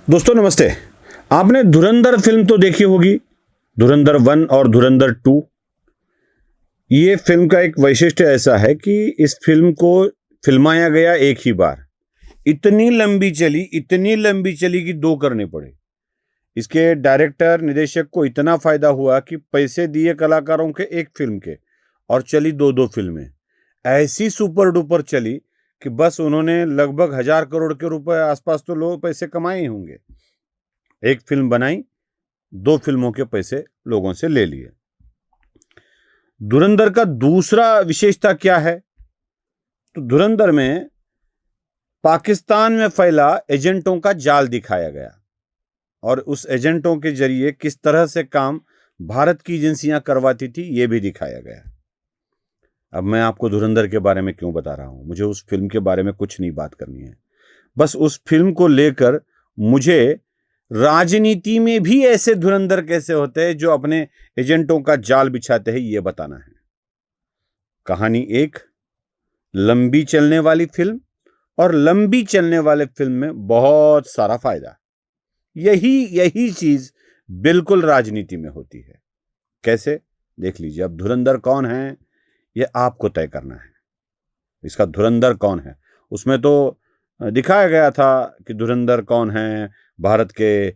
दोस्तों नमस्ते। आपने धुरंधर फिल्म तो देखी होगी, धुरंधर 1 और धुरंधर 2। ये फिल्म का एक वैशिष्ट्य ऐसा है कि इस फिल्म को फिल्माया गया एक ही बार। इतनी लंबी चली कि 2 करने पड़े। इसके डायरेक्टर निर्देशक को इतना फायदा हुआ कि पैसे दिए कलाकारों के एक फिल्म के और चली 2-2 फिल्में। ऐसी सुपर डुपर चली कि बस उन्होंने लगभग 1000 करोड़ के रुपए आसपास तो लोग पैसे कमाए ही होंगे। एक फिल्म बनाई, 2 फिल्मों के पैसे लोगों से ले लिए। धुरंधर का दूसरा विशेषता क्या है? तो धुरंधर में पाकिस्तान में फैला एजेंटों का जाल दिखाया गया और उस एजेंटों के जरिए किस तरह से काम भारत की एजेंसियां करवाती थी ये भी दिखाया गया। अब मैं आपको धुरंधर के बारे में क्यों बता रहा हूं? मुझे उस फिल्म के बारे में कुछ नहीं बात करनी है। बस उस फिल्म को लेकर मुझे राजनीति में भी ऐसे धुरंधर कैसे होते हैं जो अपने एजेंटों का जाल बिछाते हैं ये बताना है। कहानी एक, लंबी चलने वाली फिल्म और लंबी चलने वाले फिल्म में बहुत सारा फायदा। यही चीज बिल्कुल राजनीति में होती है। कैसे? देख लीजिए। अब धुरंधर कौन है ये आपको तय करना है। इसका धुरंधर कौन है उसमें तो दिखाया गया था कि धुरंधर कौन है। भारत के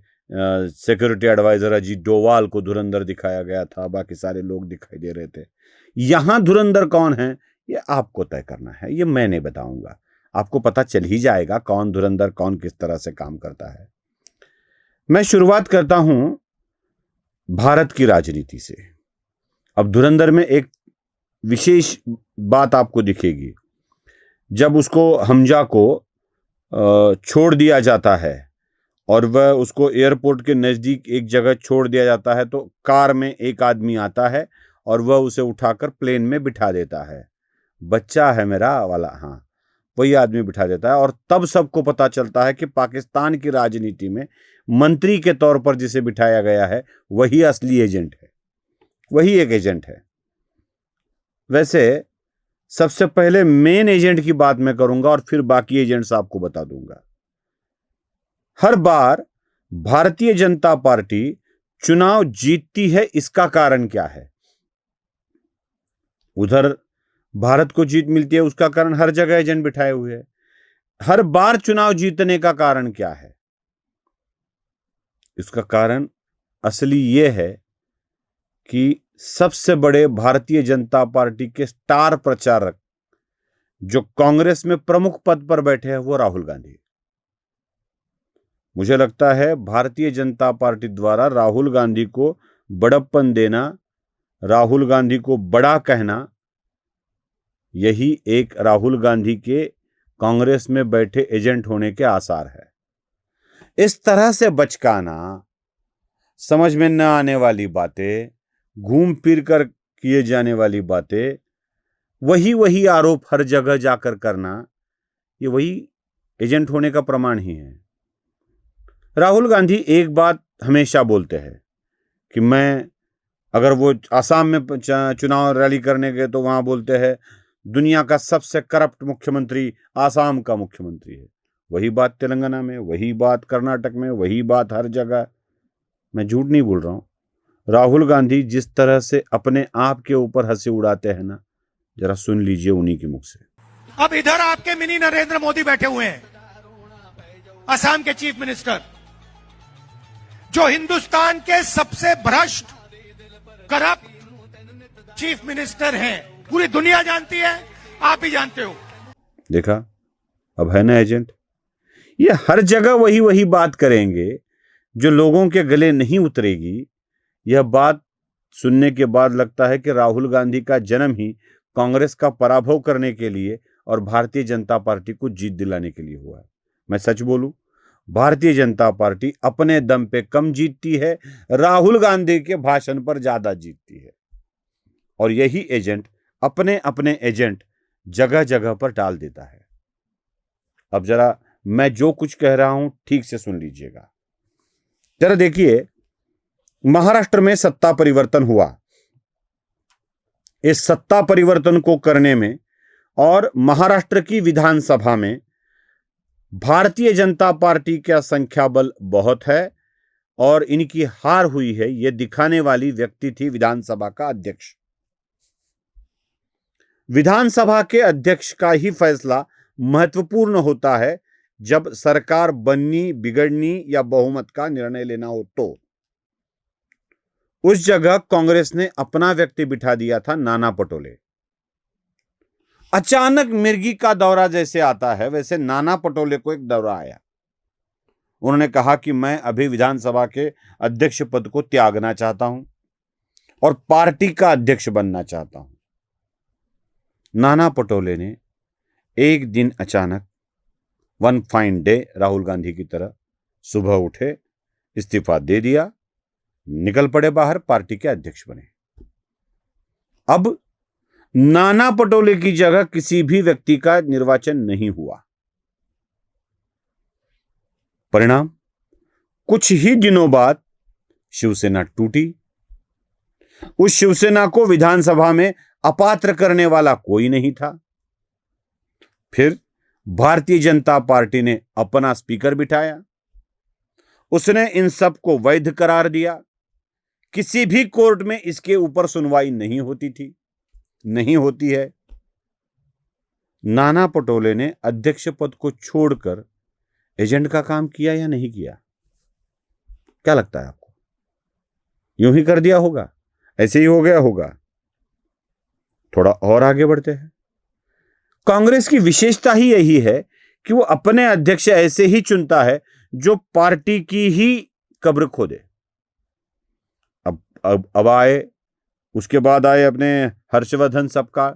सिक्योरिटी एडवाइजर अजीत डोवाल को धुरंधर दिखाया गया था, बाकी सारे लोग दिखाई दे रहे थे। यहां धुरंधर कौन है ये आपको तय करना है। ये मैं नहीं बताऊंगा, आपको पता चल ही जाएगा कौन धुरंधर, कौन किस तरह से काम करता है। मैं शुरुआत करता हूं भारत की राजनीति से। अब धुरंधर में एक विशेष बात आपको दिखेगी। जब उसको हमजा को छोड़ दिया जाता है और वह उसको एयरपोर्ट के नज़दीक एक जगह छोड़ दिया जाता है तो कार में एक आदमी आता है और वह उसे उठाकर प्लेन में बिठा देता है। बच्चा है मेरा वाला, हाँ, वही आदमी बिठा देता है। और तब सबको पता चलता है कि पाकिस्तान की राजनीति में मंत्री के तौर पर जिसे बिठाया गया है वही असली एजेंट है, वही एक एजेंट है। वैसे सबसे पहले मेन एजेंट की बात मैं करूंगा और फिर बाकी एजेंट्स आपको बता दूंगा। हर बार भारतीय जनता पार्टी चुनाव जीतती है, इसका कारण क्या है? उधर भारत को जीत मिलती है, उसका कारण हर जगह एजेंट बिठाए हुए हैं। हर बार चुनाव जीतने का कारण क्या है? इसका कारण असली यह है कि सबसे बड़े भारतीय जनता पार्टी के स्टार प्रचारक जो कांग्रेस में प्रमुख पद पर बैठे हैं वो राहुल गांधी। मुझे लगता है भारतीय जनता पार्टी द्वारा राहुल गांधी को बड़प्पन देना, राहुल गांधी को बड़ा कहना, यही एक राहुल गांधी के कांग्रेस में बैठे एजेंट होने के आसार है। इस तरह से बचकाना, समझ में न आने वाली बातें, घूम फिर कर किए जाने वाली बातें, वही आरोप हर जगह जाकर करना, ये वही एजेंट होने का प्रमाण ही है। राहुल गांधी एक बात हमेशा बोलते हैं कि मैं, अगर वो आसाम में चुनाव रैली करने गए तो वहां बोलते हैं दुनिया का सबसे करप्ट मुख्यमंत्री आसाम का मुख्यमंत्री है। वही बात तेलंगाना में, वही बात कर्नाटक में, वही बात हर जगह। मैं झूठ नहीं बोल रहा हूं। राहुल गांधी जिस तरह से अपने आप के ऊपर हंसी उड़ाते हैं ना, जरा सुन लीजिए उन्हीं के मुख से। अब इधर आपके मिनी नरेंद्र मोदी बैठे हुए हैं, असम के चीफ मिनिस्टर, जो हिंदुस्तान के सबसे भ्रष्ट करप्ट चीफ मिनिस्टर हैं। पूरी दुनिया जानती है, आप भी जानते हो। देखा, अब है ना एजेंट। ये हर जगह वही बात करेंगे जो लोगों के गले नहीं उतरेगी। यह बात सुनने के बाद लगता है कि राहुल गांधी का जन्म ही कांग्रेस का पराभव करने के लिए और भारतीय जनता पार्टी को जीत दिलाने के लिए हुआ है। मैं सच बोलूं, भारतीय जनता पार्टी अपने दम पे कम जीतती है, राहुल गांधी के भाषण पर ज्यादा जीतती है। और यही एजेंट अपने अपने एजेंट जगह जगह पर डाल देता है। अब जरा मैं जो कुछ कह रहा हूं ठीक से सुन लीजिएगा। जरा देखिए, महाराष्ट्र में सत्ता परिवर्तन हुआ। इस सत्ता परिवर्तन को करने में और महाराष्ट्र की विधानसभा में भारतीय जनता पार्टी का संख्या बल बहुत है और इनकी हार हुई है, यह दिखाने वाली व्यक्ति थी विधानसभा का अध्यक्ष। विधानसभा के अध्यक्ष का ही फैसला महत्वपूर्ण होता है जब सरकार बननी, बिगड़नी या बहुमत का निर्णय लेना हो तो। उस जगह कांग्रेस ने अपना व्यक्ति बिठा दिया था, नाना पटोले। अचानक मिर्गी का दौरा जैसे आता है वैसे नाना पटोले को एक दौरा आया। उन्होंने कहा कि मैं अभी विधानसभा के अध्यक्ष पद को त्यागना चाहता हूं और पार्टी का अध्यक्ष बनना चाहता हूं। नाना पटोले ने एक दिन अचानक, one fine day, Rahul Gandhi की तरह सुबह उठे, इस्तीफा दे दिया, निकल पड़े बाहर, पार्टी के अध्यक्ष बने। अब नाना पटोले की जगह किसी भी व्यक्ति का निर्वाचन नहीं हुआ। परिणाम, कुछ ही दिनों बाद शिवसेना टूटी। उस शिवसेना को विधानसभा में अपात्र करने वाला कोई नहीं था। फिर भारतीय जनता पार्टी ने अपना स्पीकर बिठाया, उसने इन सब को वैध करार दिया। किसी भी कोर्ट में इसके ऊपर सुनवाई नहीं होती थी, नहीं होती है। नाना पटोले ने अध्यक्ष पद को छोड़कर एजेंट का काम किया या नहीं किया? क्या लगता है आपको? यूं ही कर दिया होगा, ऐसे ही हो गया होगा। थोड़ा और आगे बढ़ते हैं। कांग्रेस की विशेषता ही यही है कि वो अपने अध्यक्ष ऐसे ही चुनता है जो पार्टी की ही कब्र खोदे। अब आए, उसके बाद आए अपने हर्षवर्धन सपकाळ।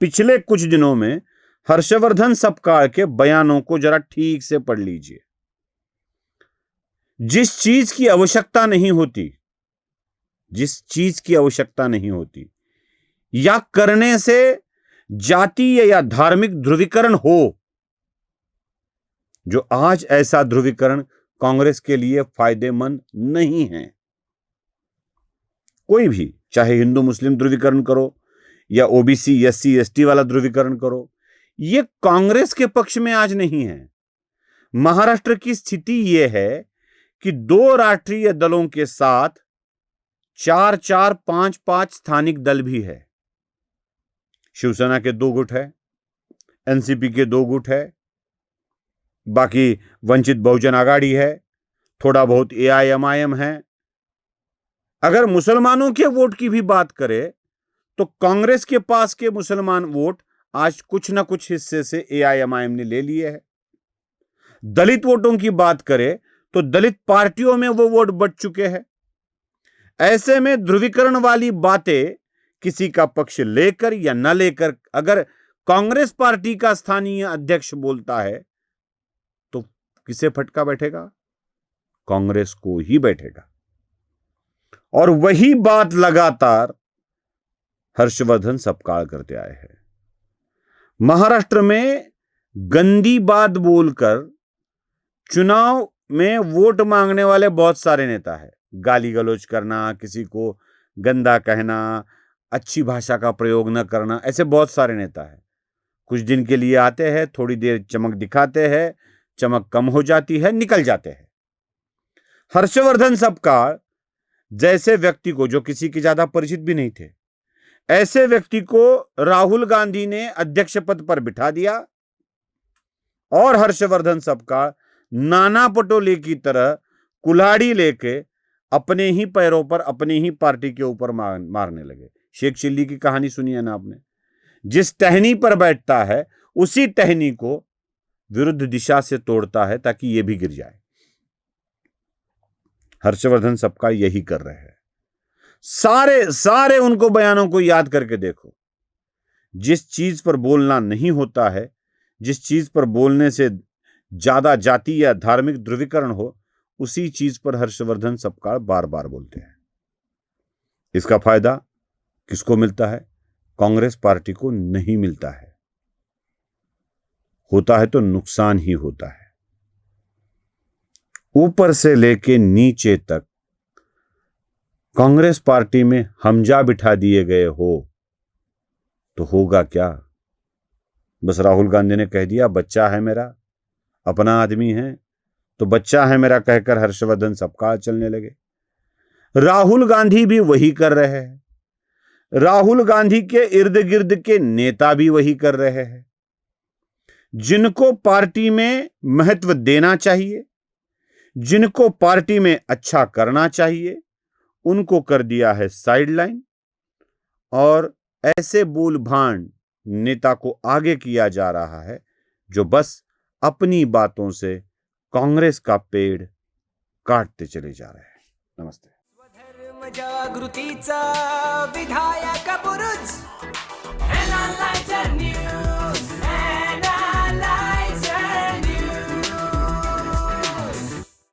पिछले कुछ दिनों में हर्षवर्धन सपकाळ के बयानों को जरा ठीक से पढ़ लीजिए। जिस चीज की आवश्यकता नहीं होती, जिस चीज की आवश्यकता नहीं होती या करने से जातीय या धार्मिक ध्रुवीकरण हो, जो आज ऐसा ध्रुवीकरण कांग्रेस के लिए फायदेमंद नहीं है। कोई भी, चाहे हिंदू मुस्लिम ध्रुवीकरण करो या ओबीसी एससी एसटी वाला ध्रुवीकरण करो, यह कांग्रेस के पक्ष में आज नहीं है। महाराष्ट्र की स्थिति यह है कि 2 राष्ट्रीय दलों के साथ 4-4, 5-5 स्थानिक दल भी है। शिवसेना के 2 गुट है, एनसीपी के 2 गुट है, बाकी वंचित बहुजन आघाड़ी है, थोड़ा बहुत एआईएमआईएम है। अगर मुसलमानों के वोट की भी बात करें तो कांग्रेस के पास के मुसलमान वोट आज कुछ ना कुछ हिस्से से एआईएमआईएम ने ले लिए हैं। दलित वोटों की बात करें तो दलित पार्टियों में वो वोट बट चुके हैं। ऐसे में ध्रुवीकरण वाली बातें किसी का पक्ष लेकर या न लेकर अगर कांग्रेस पार्टी का स्थानीय अध्यक्ष बोलता है तो किसे फटका बैठेगा? कांग्रेस को ही बैठेगा। और वही बात लगातार हर्षवर्धन सपकाळ करते आए हैं। महाराष्ट्र में गंदी बात बोलकर चुनाव में वोट मांगने वाले बहुत सारे नेता हैं। गाली गलौज करना, किसी को गंदा कहना, अच्छी भाषा का प्रयोग न करना, ऐसे बहुत सारे नेता हैं। कुछ दिन के लिए आते हैं, थोड़ी देर चमक दिखाते हैं, चमक कम हो जाती है, निकल जाते हैं। हर्षवर्धन सपकाळ जैसे व्यक्ति को, जो किसी के ज्यादा परिचित भी नहीं थे, ऐसे व्यक्ति को राहुल गांधी ने अध्यक्ष पद पर बिठा दिया और हर्षवर्धन सपकाळ नाना पटोले की तरह कुल्हाड़ी लेके अपने ही पैरों पर अपनी ही पार्टी के ऊपर मारने लगे। शेख चिल्ली की कहानी सुनी है ना आपने? जिस टहनी पर बैठता है उसी टहनी को विरुद्ध दिशा से तोड़ता है ताकि यह भी गिर जाए। हर्षवर्धन सपकाळ यही कर रहे हैं। सारे उनको बयानों को याद करके देखो। जिस चीज पर बोलना नहीं होता है, जिस चीज पर बोलने से ज्यादा जाति या धार्मिक ध्रुवीकरण हो, उसी चीज पर हर्षवर्धन सपकाळ बार बार बोलते हैं। इसका फायदा किसको मिलता है? कांग्रेस पार्टी को नहीं मिलता है। होता है तो नुकसान ही होता है। ऊपर से लेके नीचे तक कांग्रेस पार्टी में हमजा बिठा दिए गए हो तो होगा क्या? बस राहुल गांधी ने कह दिया बच्चा है मेरा, अपना आदमी है, तो बच्चा है मेरा कहकर हर्षवर्धन सबका चलने लगे। राहुल गांधी भी वही कर रहे हैं, राहुल गांधी के इर्द गिर्द के नेता भी वही कर रहे हैं। जिनको पार्टी में महत्व देना चाहिए, जिनको पार्टी में अच्छा करना चाहिए, उनको कर दिया है साइडलाइन, और ऐसे बोल भांड नेता को आगे किया जा रहा है जो बस अपनी बातों से कांग्रेस का पेड़ काटते चले जा रहे हैं। नमस्ते। स्वधर्म जागृतीचा विधायक बुरुज, NLighter News।